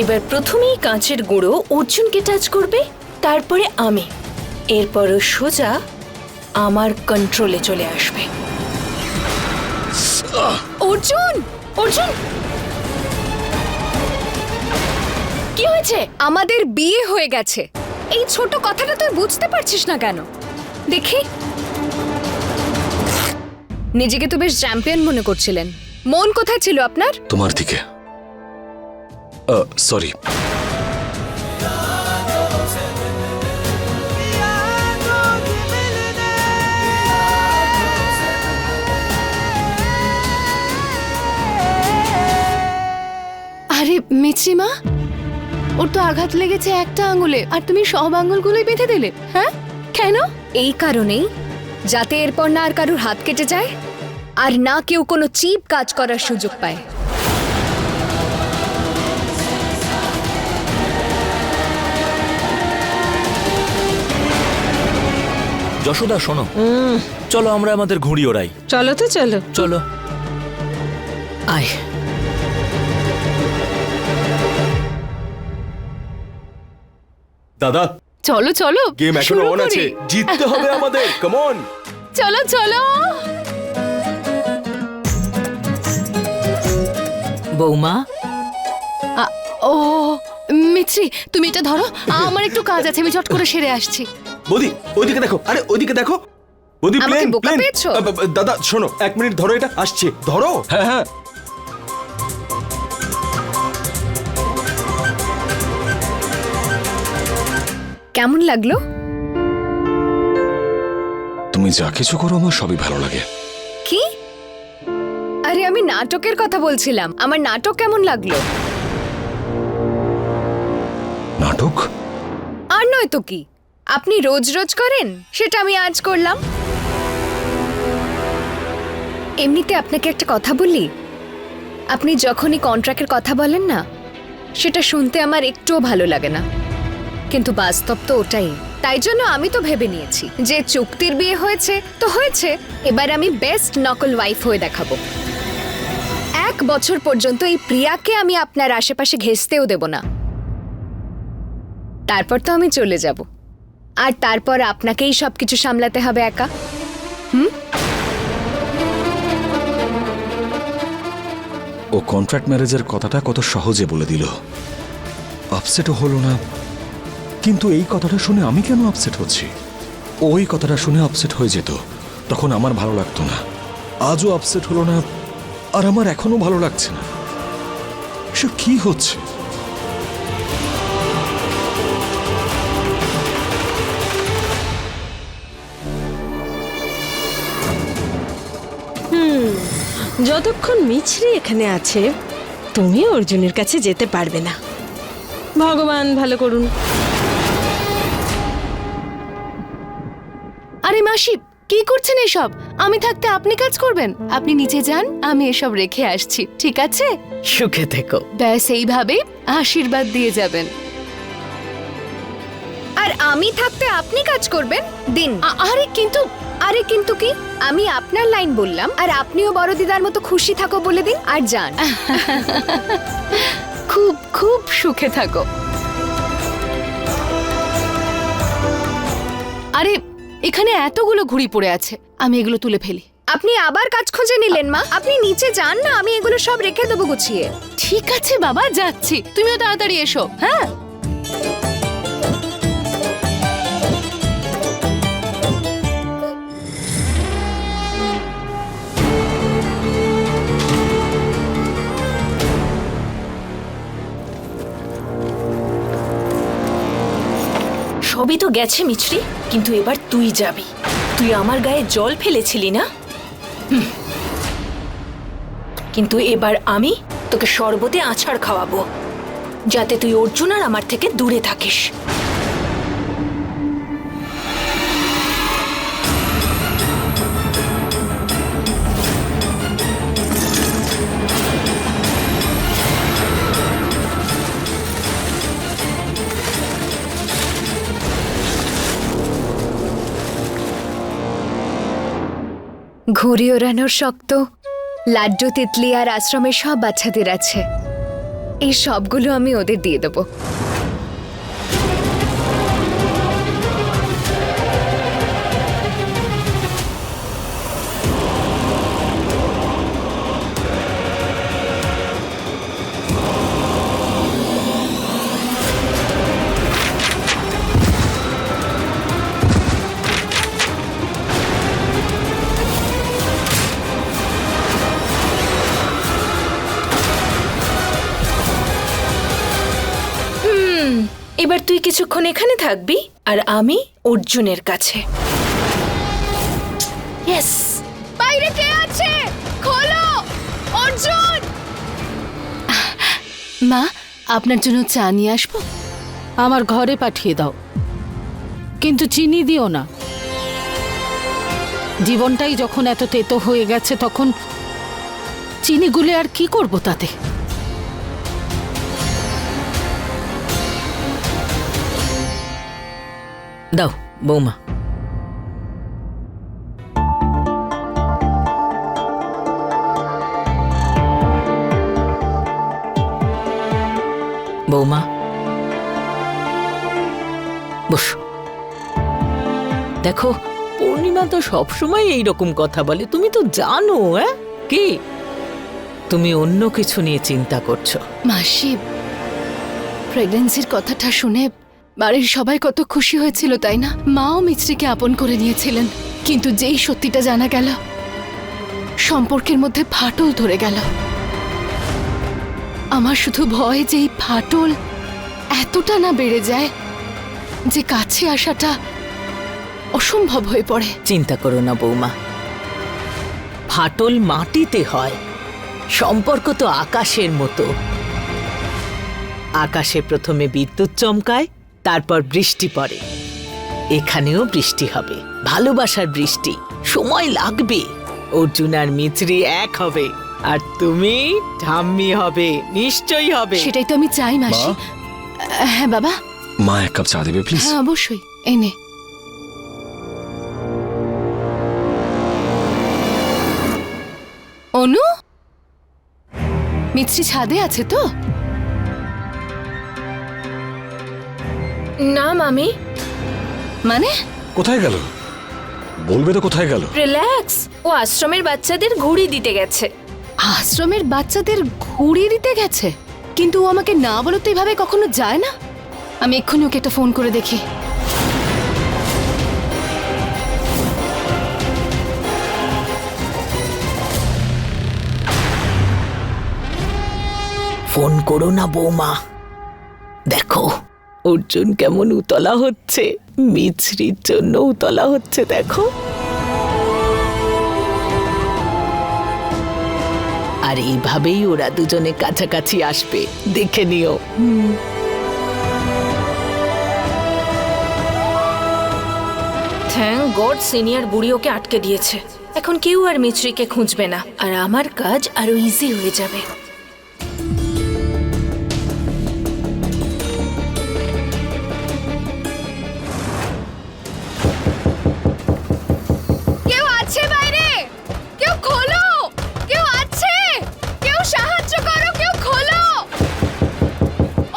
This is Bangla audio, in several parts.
এবার প্রথমেই কাঁচের গুঁড়ো অর্জুনকে টাচ করবে, তারপরে আমি, এরপরও সোজা আমার কন্ট্রোলে চলে আসবে। অর্জুন, অর্জুন, কি হয়েছে? আমাদের বিয়ে হয়ে গেছে, এই ছোট কথাটা তুই বুঝতে পারছিস না কেন? দেখি, নিজেকে তো বেশ চ্যাম্পিয়ন মনে করছিলেন, মন কোথায় ছিল আপনার? তোমার দিকে। সরি। আরে মিছরিমা, ওর তো আঘাত লেগেছে একটা আঙুলে, আর তুমি সব আঙুলগুলোই বেঁধে দিলে। হ্যাঁ, কেন? এই কারণেই, যাতে এরপর না আর কারুর হাত কেটে যায়, আর না কেউ কোনো চিপ কাজ করার সুযোগ পায়। যশোদা শোনো, চলো আমরা আমাদের ঘুড়ি ওড়াই। চলো তো চলো। চলো। আয়। দাদা, চলো চলো, গেম এখনো শুরু অন করি। আছে, জিততে হবে আমাদের। Come on. চলো চলো। বৌমা, ও মিছরি, তুমি এটা ধরো, আমার একটু কাজ আছে, আমি চট করে সেরে আসছি। বৌদি, ওইদিকে দেখো। আরে ওইদিকে দেখো। বৌদি, আমাকে প্লেন বোকা প্লেন। পেয়েছো? দাদা শোনো, 1 মিনিট ধরো, এটা আসছে। ধরো। হ্যাঁ হ্যাঁ। কেমন লাগলো? তুমি যা কিছু করো আমার সবই ভালো লাগে। কি? আরে আমি নাটকের কথা বলছিলাম, আমার নাটক কেমন লাগলো? নাটক? আর নয় তো কি, আপনি রোজ রোজ করেন, সেটা আমি আজ করলাম। এমনিতে আপনাকে একটা কথা বলি, আপনি যখনই কন্ট্রাক্টের কথা বলেন না, সেটা শুনতে আমার একটুও ভালো লাগে না, কিন্তু বাস্তব তো ওটাই। তাই জন্য আমি তো ভেবে নিয়েছি যে চুক্তির বিয়ে হয়েছে তো হয়েছে, এবার আমি বেস্ট নকল ওয়াইফ হয়ে দেখাবো। 1 বছর পর্যন্ত এই প্রিয়াকে আমি আপনার আশেপাশে ঘেঁষতেও দেব না, তারপর তো আমি চলে যাব, আর তারপর আপনাকেই সবকিছু সামলাতে হবে একা। ও কন্ট্রাক্ট ম্যারেজের কথাটা কত সহজে বলে দিল, আপসেটও হলো না। কিন্তু এই কথাটা শুনে আমি কেন আপসেট হচ্ছি? ওই কথাটা শুনে আপসেট হয়ে যেত, তখন আমার ভালো লাগতো না। আজও আপসেট হলো না, আর আমার এখনো ভালো লাগছে না। এসব কি হচ্ছে? যতক্ষণ মিছরি এখানে আছে, তুমি অর্জুনের কাছে যেতে পারবে না। ভগবান ভালো করুন। আরে মাসি, কি করছেন এসব? আমি থাকতে আপনি কাজ করবেন? আপনি নিচে যান, আমি এসব রেখে আসছি, ঠিক আছে? সুখে থেকো। ব্যাস এইভাবে আশীর্বাদ দিয়ে যাবেন। আর আমি থাকতে আপনি কাজ করবেন? দিন। আরে কিন্তু, আরে কিন্তু কি? আমি আপনার লাইন বললাম, আর আপনিও বড় দিদার মতো খুশি থাকো বলে দিন, আর যান। খুব খুব সুখে থাকো। আরে এখানে এতগুলো ঘুড়ি পড়ে আছে, আমি এগুলো তুলে ফেলি। আপনি আবার কাজ খুঁজে নিলেন মা? আপনি নিচে যান না, আমি এগুলো সব রেখে দেবো গুছিয়ে। ঠিক আছে বাবা, যাচ্ছি, তুমিও তাড়াতাড়ি এসো। হ্যাঁ, সবই তো গেছে মিছরি, কিন্তু এবার তুই যাবি। তুই আমার গায়ে জল ফেলেছিলি না, কিন্তু এবার আমি তোকে শরবতে আছাড় খাওয়াবো, যাতে তুই অর্জুন আর আমার থেকে দূরে থাকিস। ঘুড়ি ওড়ানোর শখ তো লাড্ডু, তিতলি আর আশ্রমের সব বাচ্চাদের আছে। এই সবগুলো আমি ওদের দিয়ে দেবো। এবার তুই কিছুক্ষণ এখানে থাকবি আর আমি অর্জুনের কাছে। ইয়েস। বাইরে কে আছে? খোলো অর্জুন। মা, আপনার জন্য চা নিয়ে আসবো? আমার ঘরে পাঠিয়ে দাও, কিন্তু চিনি দিও না। জীবনটাই যখন এত তেতো হয়ে গেছে তখন চিনি গুলে আর কি করব তাতে। দাও বৌমা। বৌমা বস। দেখো, পূর্ণিমা তো সবসময় এইরকম কথা বলে, তুমি তো জানো। কি তুমি অন্য কিছু নিয়ে চিন্তা করছো? মাসি, প্রেগন্যান্সির কথাটা শুনে বাড়ির সবাই কত খুশি হয়েছিল, তাই না? মাও মিছরিকে আপন করে নিয়েছিলেন, কিন্তু যেই সত্যিটা জানা গেল, সম্পর্কের মধ্যে ফাটল ধরে গেল। আমার শুধু ভয় যে এই ফাটল এতটা না বেড়ে যায় যে কাছে আসাটা অসম্ভব হয়ে পড়ে। চিন্তা করো না বৌমা, ফাটল মাটিতে হয়, সম্পর্ক তো আকাশের মতো। আকাশে প্রথমে বিদ্যুৎ চমকায়, তারপর বৃষ্টি পড়ে। এখানেও বৃষ্টি হবে, ভালোবাসার বৃষ্টি। সময় লাগবে। অর্জুন আর মিছরি এক হবে, আর তুমি ঠাম্মি হবে, নিশ্চয়ই হবে। সেটাই তো আমি চাই মাসি। হ্যাঁ বাবা। মা, এক কাপ চা দেবে প্লিজ? হ্যাঁ অবশ্যই, এনে। অনু, মিছরি ছাদে আছে তো? না মামি। মানে? কোথায় গেল? বলবে তো কোথায় গেল? রিল্যাক্স, ও আশ্রমের বাচ্চাদের ঘুড়ি দিতে গেছে। আশ্রমের বাচ্চাদের ঘুড়ি দিতে গেছে? কিন্তু ও আমাকে না বলো তো এভাবে কখনো যায় না। আমি এক্ষুনি ওকে একটা ফোন করে দেখি। ফোন করো না বৌমা। দেখো অর্জুন কেমন উতলা হচ্ছে, মিছরির জন্য উতলা হচ্ছে। দেখো, আর এইভাবেই ওরা দুজনে কাছাকাছি আসবে, দেখে নিও। থ্যাঙ্ক গড সিনিয়র বুড়ি ওকে আটকে দিয়েছে। এখন কেউ আর মিছরিকে খুঁজবে না, আর আমার কাজ আরো ইজি হয়ে যাবে। কেউ আছে বাইরে? কেউ খোলো! কেউ আছে? কেউ সাহায্য করো, কেউ খোলো!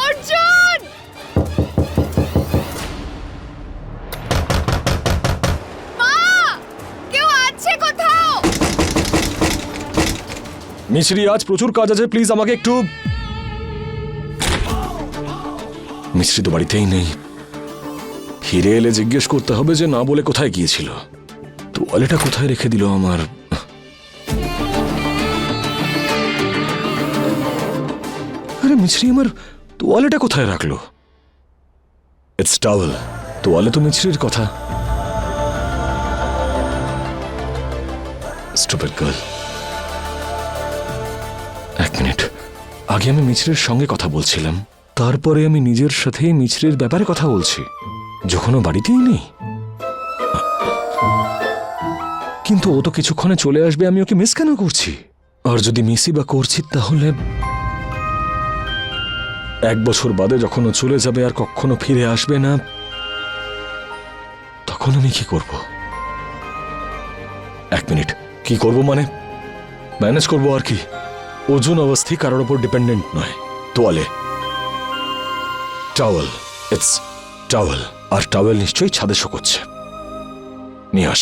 অর্জুন! মা! কেউ আছে কোথাও? মিছরি, আজ প্রচুর কাজ আছে, প্লিজ আমাকে একটু। মিছরি তো বাড়িতেই নেই। ফিরে এলে জিজ্ঞেস করতে হবে যে না বলে কোথায় গিয়েছিল। তোয়ালেটা কোথায় রেখে দিল আমার? আরে মিছরি, আমার তোয়ালেটা কোথায় রাখলো? It's towel. তোয়ালে তো মিছরির কথা। Stupid girl. এক মিনিট, আগে আমি মিছরির সঙ্গে কথা বলছিলাম, তারপরে আমি নিজের সাথে মিছরির ব্যাপারে কথা বলছি, যখন ও বাড়িতেই নেই। কিন্তু ও তো কিছুক্ষণে চলে আসবে, আমি ওকে মিস কেন করছি? আর যদি মিসই বা করছি, তাহলে 1 বছর বাদে যখন ও চলে যাবে আর কখনো ফিরে আসবে না, তখন আমি কি করব? 1 মিনিট, কি করব মানে? ম্যানেজ করব আর কি। অর্জুন অবস্থি কারোর ওপর ডিপেন্ডেন্ট নয়। তোয়ালে, টাওয়েল, ইটস টাওয়েল। আর টাওয়েল নিশ্চয়ই ছাদে শুকোচ্ছে। নিয়ে আস।